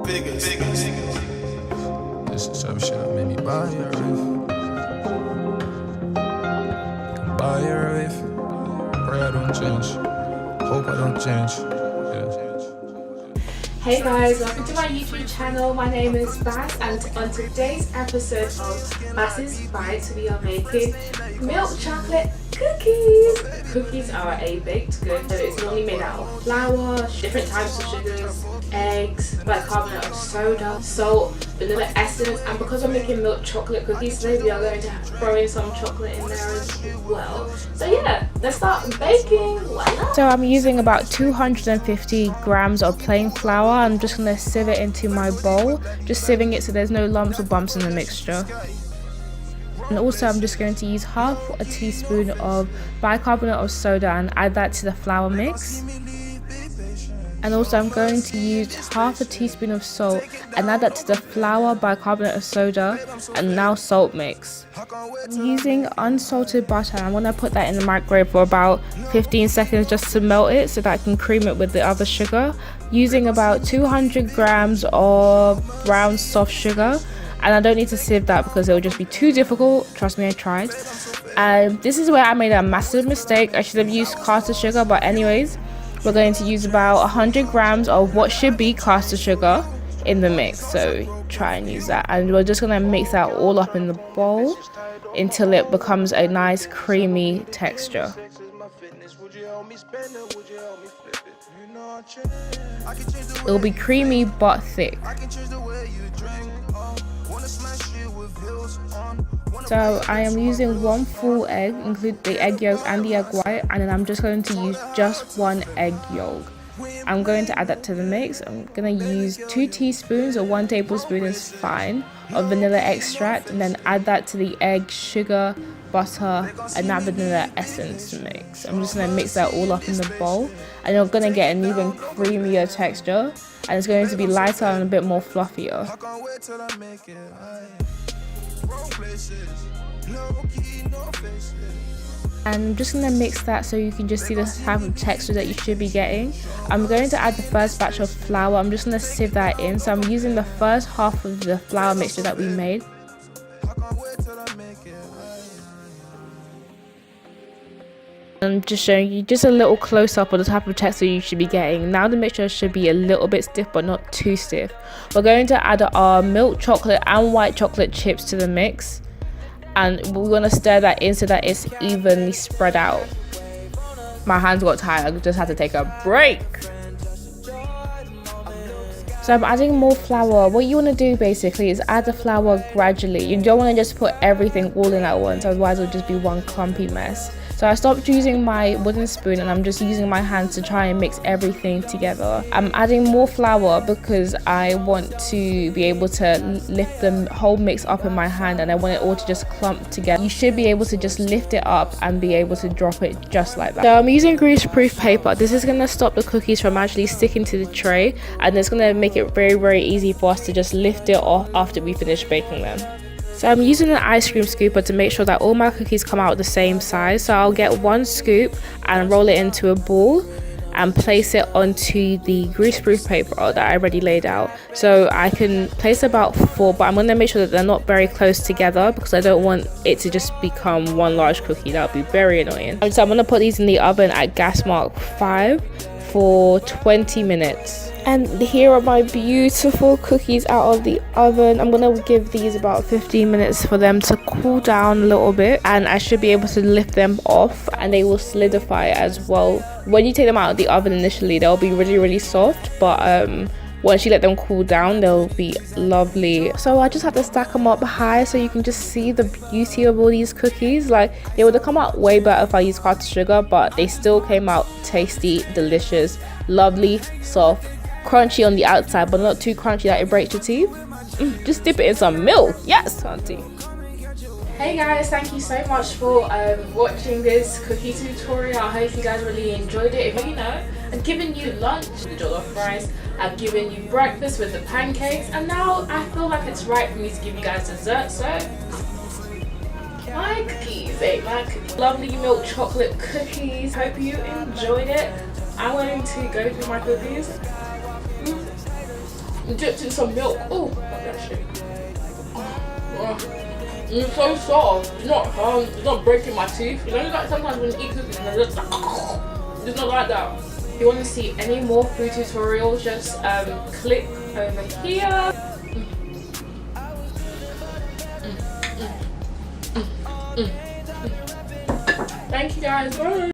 This is some shit that made me buy a riff. Buy a riff. Pray I don't change. Hope I don't change. Hey guys, welcome to my YouTube channel. My name is Bass, and on today's episode of Bass's Bites we are making milk chocolate cookies. Cookies are a baked good, so it's normally made out of flour, different types of sugars, eggs, bicarbonate of soda, salt, vanilla essence, and because I'm making milk chocolate cookies today, we are going to throw in some chocolate in there as well. So yeah, let's start baking. Voila. So I'm using about 250 grams of plain flour. I'm just going to sieve it into my bowl, just sieving it so there's no lumps or bumps in the mixture. And also I'm just going to use half a teaspoon of bicarbonate of soda and add that to the flour mix. And also I'm going to use half a teaspoon of salt and add that to the flour, bicarbonate of soda, and now salt mix. I'm using unsalted butter, and I'm going to put that in the microwave for about 15 seconds just to melt it so that I can cream it with the other sugar. Using about 200 grams of brown soft sugar, and I don't need to sieve that because it will just be too difficult. Trust me, I tried. This is where I made a massive mistake. I should have used caster sugar, but anyways, we're going to use about 100 grams of what should be caster sugar in the mix, so try and use that. And we're just going to mix that all up in the bowl until it becomes a nice creamy texture. It'll be creamy but thick. So I am using one full egg, include the egg yolk and the egg white, and then I'm just going to use just one egg yolk. I'm going to add that to the mix. I'm going to use 2 teaspoons or 1 tablespoon is fine of vanilla extract, and then add that to the egg, sugar, butter, and that vanilla essence mix. I'm just going to mix that all up in the bowl, and you're going to get an even creamier texture, and it's going to be lighter and a bit more fluffier. And I'm just going to mix that so you can just see the type of texture that you should be getting. I'm going to add the first batch of flour. I'm just going to sieve that in. So I'm using the first half of the flour mixture that we made. I'm just showing you just a little close up of the type of texture you should be getting. Now the mixture should be a little bit stiff but not too stiff. We're going to add our milk chocolate and white chocolate chips to the mix, and we're going to stir that in so that it's evenly spread out. My hands got tired, I just had to take a break. So I'm adding more flour. What you want to do basically is add the flour gradually. You don't want to just put everything all in at once, otherwise it'll just be one clumpy mess. So I stopped using my wooden spoon and I'm just using my hands to try and mix everything together. I'm adding more flour because I want to be able to lift the whole mix up in my hand, and I want it all to just clump together. You should be able to just lift it up and be able to drop it just like that. So I'm using greaseproof paper. This is going to stop the cookies from actually sticking to the tray, and it's going to make it very, very easy for us to just lift it off after we finish baking them. So I'm using an ice cream scooper to make sure that all my cookies come out the same size. So I'll get one scoop and roll it into a ball and place it onto the greaseproof paper that I already laid out. So I can place about 4, but I'm going to make sure that they're not very close together because I don't want it to just become one large cookie. That would be very annoying. And so I'm going to put these in the oven at gas mark 5 for 20 minutes. And here are my beautiful cookies out of the oven. I'm going to give these about 15 minutes for them to cool down a little bit, and I should be able to lift them off and they will solidify as well. When you take them out of the oven initially, they'll be really, really soft, but once you let them cool down, they'll be lovely. So I just have to stack them up high so you can just see the beauty of all these cookies. Like, they would have come out way better if I used caster sugar, but they still came out tasty, delicious, lovely, soft, crunchy on the outside, but not too crunchy that it breaks your teeth. Just dip it in some milk. Yes, auntie. Hey guys, thank you so much for watching this cookie tutorial. I hope you guys really enjoyed it. If you know, I've given you lunch, the jollof rice, I've given you breakfast with the pancakes, and now I feel like it's right for me to give you guys dessert. So my cookies, my cookies. Lovely milk chocolate cookies. Hope you enjoyed it. I'm going to go through my cookies. dipped in some milk. Oh, fuck that shit. It's so soft. It's not hard. It's not breaking my teeth. You know, like sometimes when you eat cookies and they're just like, it's not like that. If you want to see any more food tutorials, just click over here. Thank you guys. Bye.